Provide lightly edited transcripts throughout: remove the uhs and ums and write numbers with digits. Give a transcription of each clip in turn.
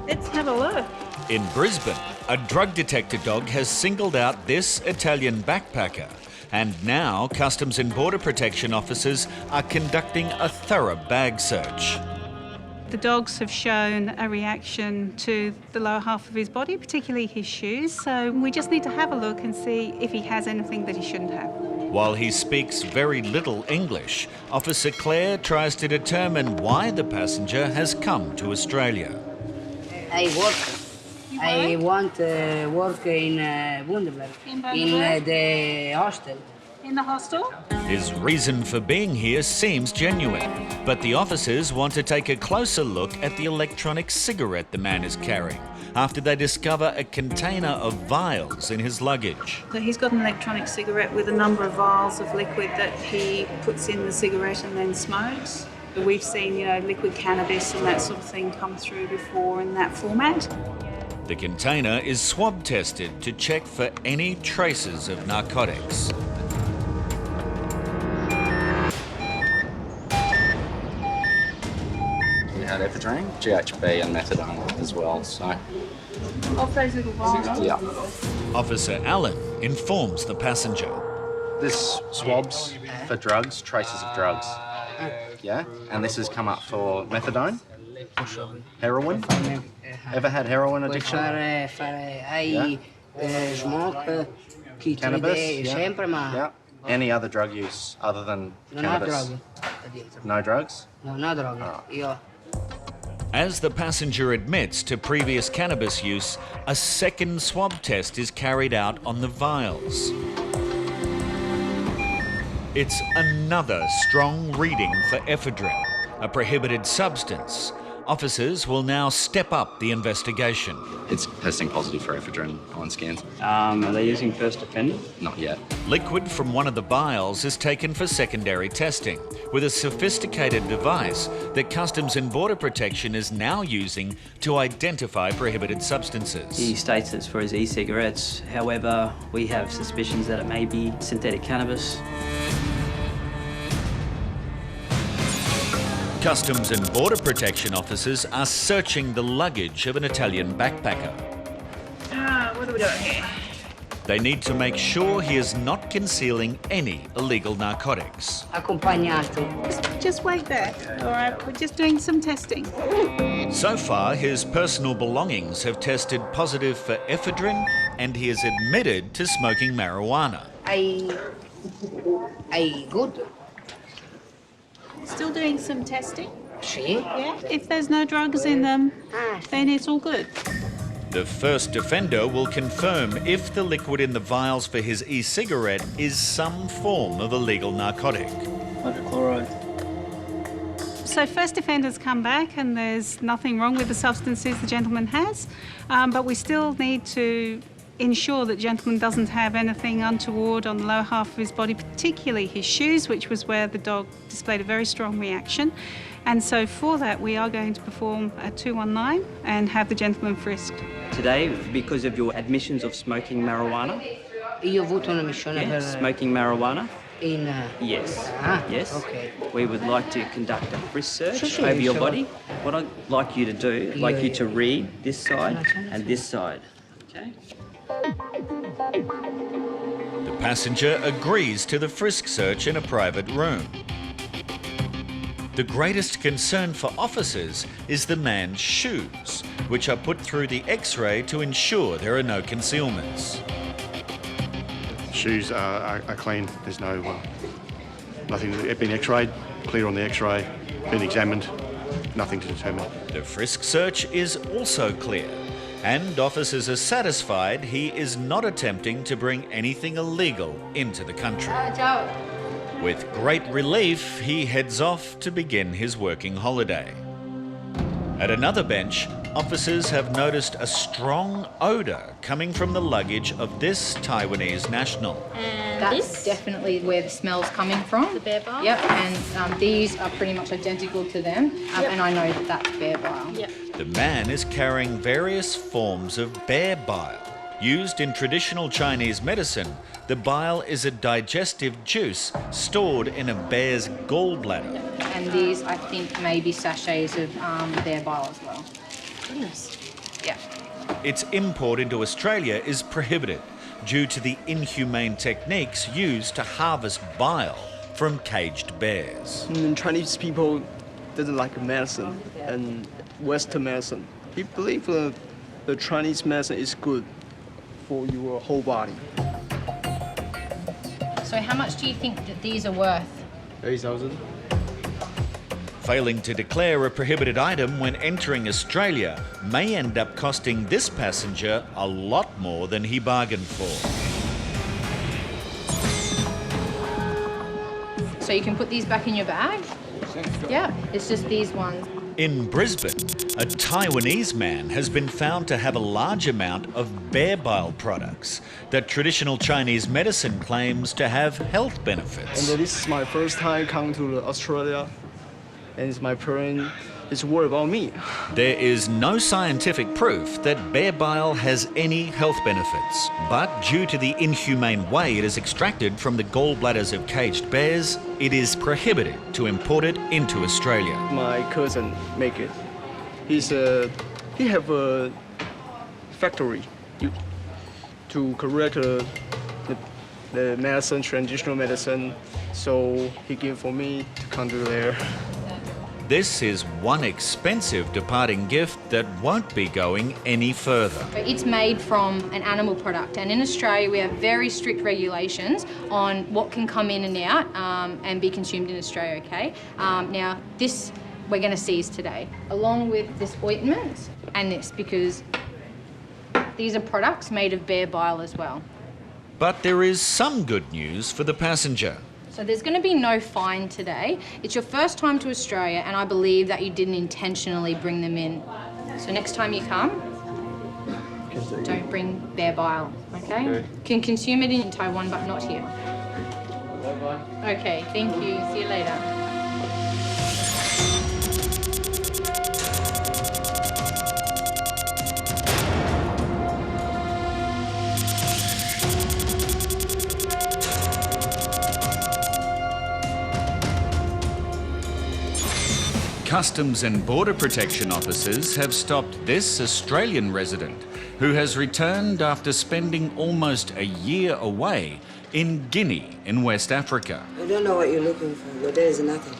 Let's have a look. In Brisbane, a drug detector dog has singled out this Italian backpacker, and now Customs and Border Protection officers are conducting a thorough bag search. The dogs have shown a reaction to the lower half of his body, particularly his shoes, so we just need to have a look and see if he has anything that he shouldn't have. While he speaks very little English, Officer Claire tries to determine why the passenger has come to Australia. I want to work in Bundaberg, in the hostel. In the hostel? His reason for being here seems genuine, but the officers want to take a closer look at the electronic cigarette the man is carrying after they discover a container of vials in his luggage. So he's got an electronic cigarette with a number of vials of liquid that he puts in the cigarette and then smokes. We've seen, liquid cannabis and that sort of thing come through before in that format. The container is swab tested to check for any traces of narcotics. We had ephedrine, GHB and methadone as well, so... Of those little vials? Yeah. Officer Allen informs the passenger. This swabs for drugs, traces of drugs. Yeah, and this has come up for methadone, heroin. Ever had heroin addiction? I smoke Cannabis? Yeah. Any other drug use other than cannabis? No drugs? No droga. Io. As the passenger admits to previous cannabis use, a second swab test is carried out on the vials. It's another strong reading for ephedrine, a prohibited substance. Officers will now step up the investigation. It's testing positive for ephedrine on scans. Are they using first offender? Not yet. Liquid from one of the vials is taken for secondary testing with a sophisticated device that Customs and Border Protection is now using to identify prohibited substances. He states it's for his e-cigarettes. However, we have suspicions that it may be synthetic cannabis. Customs and Border Protection officers are searching the luggage of an Italian backpacker. What are we doing here? They need to make sure he is not concealing any illegal narcotics. Accompagnato. Just wait there. All right, we're just doing some testing. So far, his personal belongings have tested positive for ephedrine, and he is admitted to smoking marijuana. I good. Still doing some testing? Sì. Yeah. If there's no drugs in them, then it's all good. The first offender will confirm if the liquid in the vials for his e-cigarette is some form of illegal narcotic. Hydrochloride. So first offenders come back and there's nothing wrong with the substances the gentleman has, but we still need to ensure that the gentleman doesn't have anything untoward on the lower half of his body, particularly his shoes, which was where the dog displayed a very strong reaction. And so for that, we are going to perform a 219 and have the gentleman frisked. Today, because of your admissions of smoking marijuana. Io ho avuto una missione Yeah, per... smoking marijuana. In... Yes. Yes. Okay. We would like to conduct a frisk search Sure, over your sure. body. What I'd like you to do, I'd like you to read this side and this side. Okay? The passenger agrees to the frisk search in a private room. The greatest concern for officers is the man's shoes, which are put through the X-ray to ensure there are no concealments. Shoes are clean. There's nothing. They've been X-rayed, clear on the X-ray, been examined, nothing to determine. The frisk search is also clear, and officers are satisfied he is not attempting to bring anything illegal into the country. With great relief, he heads off to begin his working holiday. At another bench, officers have noticed a strong odour coming from the luggage of this Taiwanese national. And That's definitely where the smell's coming from. the bear bile. Yep, and these are pretty much identical to them, and I know that that's bear bile. Yep. The man is carrying various forms of bear bile. Used in traditional Chinese medicine, the bile is a digestive juice stored in a bear's gallbladder. And these, I think, may be sachets of bear bile as well. Goodness. Yeah. Its import into Australia is prohibited due to the inhumane techniques used to harvest bile from caged bears. Chinese people doesn't like medicine and Western medicine. He believe the Chinese medicine is good for your whole body. So how much do you think that these are worth? 8,000. Failing to declare a prohibited item when entering Australia may end up costing this passenger a lot more than he bargained for. So you can put these back in your bag? Yeah, it's just these ones. In Brisbane, a Taiwanese man has been found to have a large amount of bear bile products that traditional Chinese medicine claims to have health benefits. And this is my first time coming to Australia, and my parents is worried about me. There is no scientific proof that bear bile has any health benefits, but due to the inhumane way it is extracted from the gallbladders of caged bears, it is prohibited to import it into Australia. My cousin make it. He have a factory to correct the medicine, traditional medicine, so he give for me to come to there. This is one expensive departing gift that won't be going any further. It's made from an animal product, and in Australia we have very strict regulations on what can come in and out and be consumed in Australia, okay? Now this we're going to seize today, along with this ointment and this, because these are products made of bear bile as well. But there is some good news for the passenger. So there's going to be no fine today. It's your first time to Australia, and I believe that you didn't intentionally bring them in. So next time you come, don't bring bear bile, okay? Can consume it in Taiwan, but not here. Okay, thank you. See you later. Customs and Border Protection officers have stopped this Australian resident who has returned after spending almost a year away in Guinea in West Africa. I don't know what you're looking for, but there is nothing.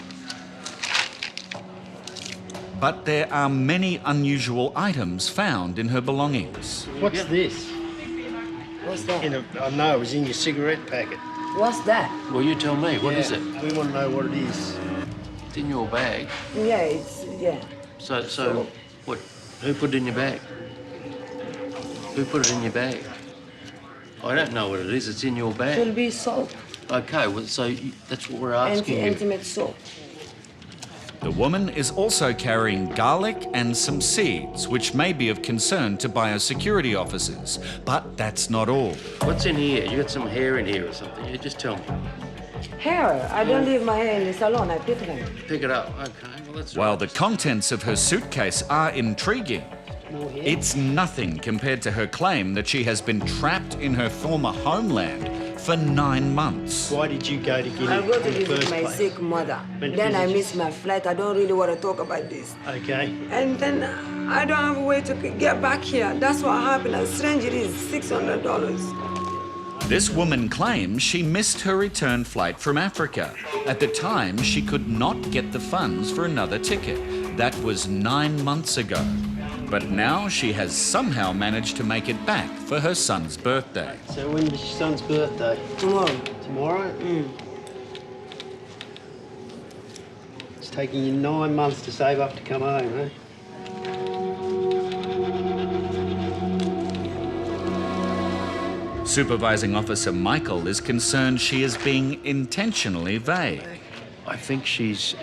But there are many unusual items found in her belongings. What's this? What's that? I know it was in your cigarette packet. What's that? Well, you tell me. What is it? We want to know what it is. It's in your bag. Yeah, yeah. So what? Who put it in your bag? Who put it in your bag? I don't know what it is. It's in your It bag. will be soap. Okay, well, that's what we're asking you. Intimate soap. The woman is also carrying garlic and some seeds, which may be of concern to biosecurity officers. But that's not all. What's in here? You got some hair in here or something? You just tell me. Hair. I don't leave my hair in the salon. I pick them. Pick it up. Okay, well, that's While right. the contents of her suitcase are intriguing, it's nothing compared to her claim that she has been trapped in her former homeland for 9 months. Why did you go to Guinea I go to in the visit first my place? sick mother. Went to Then I visit- miss my flight. I don't really want to talk about this. Okay. And then I don't have a way to get back here. That's what happened. And strange it is, $600. This woman claims she missed her return flight from Africa. At the time, she could not get the funds for another ticket. That was 9 months ago. But now she has somehow managed to make it back for her son's birthday. So when is your son's birthday? Tomorrow. Tomorrow? It's taking you 9 months to save up to come home, eh? Supervising Officer Michael is concerned she is being intentionally vague. I think she's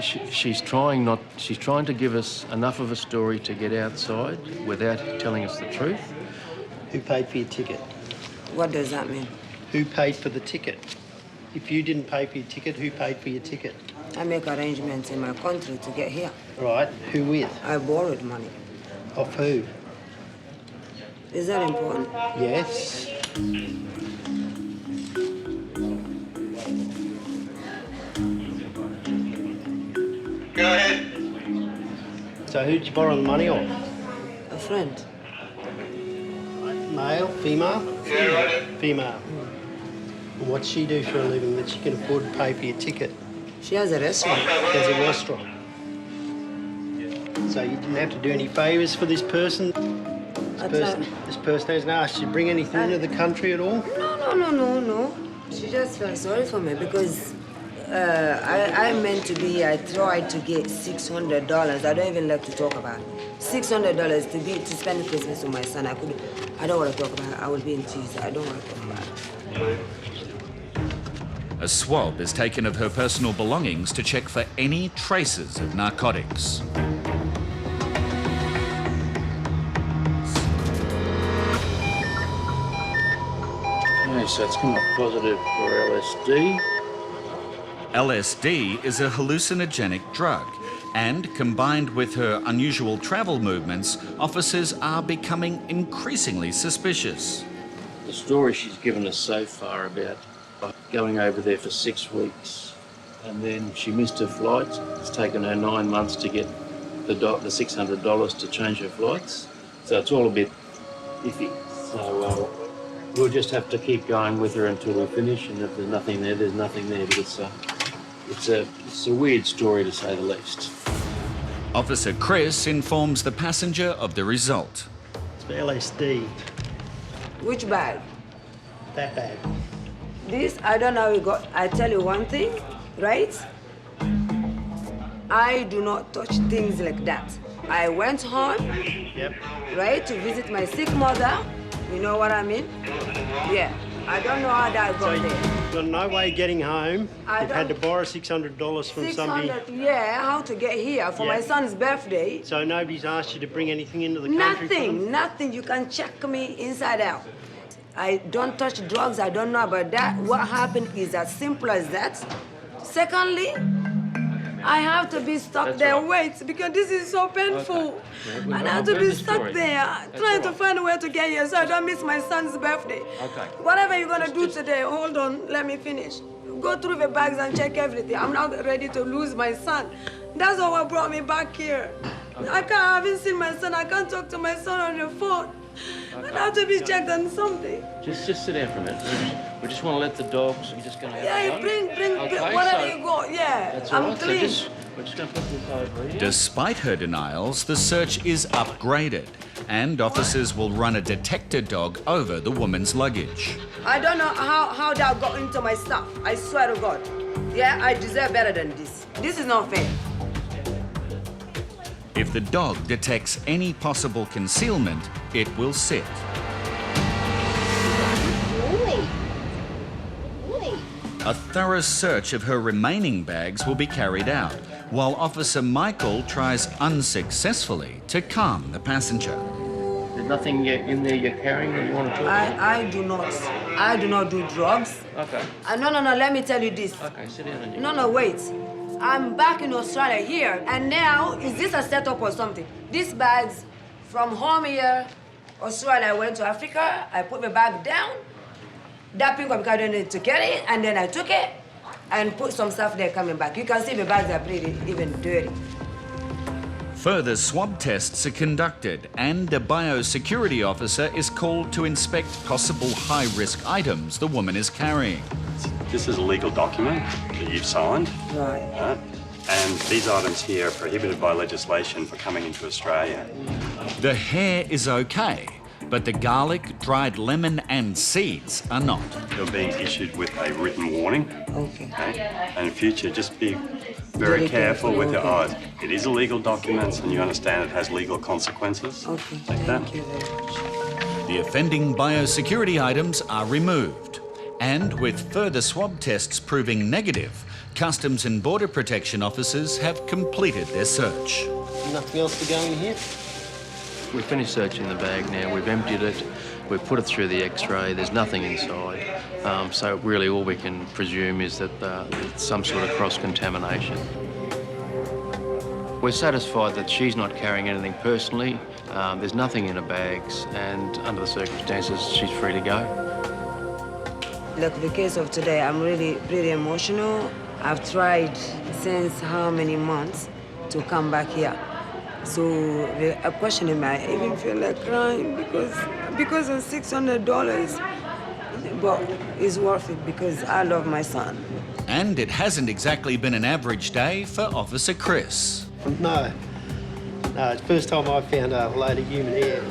trying to give us enough of a story to get outside without telling us the truth. Who paid for your ticket? What does that mean? Who paid for the ticket? If you didn't pay for your ticket, who paid for your ticket? I make arrangements in my country to get here. Right, who with? I borrowed money. Off who? Is that important? Yes. Go ahead. So who'd you borrow the money off? A friend. Male, female? Female. And what's she do for a living that she can afford to pay for your ticket? She has a restaurant. She has a restaurant. So you didn't have to do any favours for this person? This person hasn't asked you to bring anything into the country at all? No. She just felt sorry for me because I meant to be, I tried to get $600. I don't even like to talk about it. $600 to spend Christmas with my son. I don't want to talk about it. I will be in tears. I don't want to talk about it. A swab is taken of her personal belongings to check for any traces of narcotics. Okay, so it's come up positive for LSD. LSD is a hallucinogenic drug, and combined with her unusual travel movements, officers are becoming increasingly suspicious. The story she's given us so far about going over there for 6 weeks, and then she missed her flights. It's taken her 9 months to get the $600 to change her flights. So it's all a bit iffy. So we'll just have to keep going with her until we finish, and if there's nothing there, there's nothing there. But it's a weird story to say the least. Officer Chris informs the passenger of the result. It's for LSD. Which bag? That bag. This, I don't know how we got. I tell you one thing, right? I do not touch things like that. I went home, right, to visit my sick mother. You know what I mean? Yeah. I don't know how that got there. You've got no way of getting home. You've had to borrow $600 from somebody. Yeah, how to get here for my son's birthday. So nobody's asked you to bring anything into the country for them? Nothing. You can check me inside out. I don't touch drugs. I don't know about that. What happened is as simple as that. Secondly, I have to be stuck there, wait, because this is so painful. Okay. I have to be stuck there, trying to find a way to get here so I don't miss my son's birthday. Okay. Whatever you're gonna do today, hold on, let me finish. Go through the bags and check everything. I'm not ready to lose my son. That's what brought me back here. Okay. I haven't seen my son. I can't talk to my son on the phone. Okay. I have to be checked on something. Just sit down for a minute. We just want to let the dogs. We're just going to have bring okay, whatever you got. Yeah, that's all I'm right. clean. So we're just going to put this over here. Despite her denials, the search is upgraded, and officers will run a detector dog over the woman's luggage. I don't know how that got into my stuff. I swear to God. Yeah, I deserve better than this. This is not fair. If the dog detects any possible concealment, it will sit. A thorough search of her remaining bags will be carried out, while Officer Michael tries unsuccessfully to calm the passenger. There's nothing in there you're carrying that you want to talk about? I do not do drugs. Okay. No, let me tell you this. Okay, sit down and No, wait. I'm back in Australia here, and now, is this a setup or something? These bags from home here, Australia, I went to Africa, I put the bag down, that pink one because I didn't need to carry it, and then I took it and put some stuff there coming back. You can see the bags are pretty, even dirty. Further swab tests are conducted, and a biosecurity officer is called to inspect possible high-risk items the woman is carrying. This is a legal document that you've signed. Right. And these items here are prohibited by legislation for coming into Australia. The hair is okay, but the garlic, dried lemon and seeds are not. You're being issued with a written warning. Okay. And in future, just be very careful with your eyes. It is a legal document and you understand it has legal consequences. Okay, like that. thank you very much. The offending biosecurity items are removed. And with further swab tests proving negative, Customs and Border Protection officers have completed their search. Nothing else to go in here? We've finished searching the bag now. We've emptied it. We've put it through the X-ray. There's nothing inside. So really all we can presume is that it's some sort of cross-contamination. We're satisfied that she's not carrying anything personally. There's nothing in her bags, and under the circumstances, she's free to go. Like the case of today, I'm really pretty emotional. I've tried since how many months to come back here. So I'm questioning me. I even feel like crying because of $600. But it's worth it because I love my son. And it hasn't exactly been an average day for Officer Chris. No. No, it's the first time I've found a load of human hair.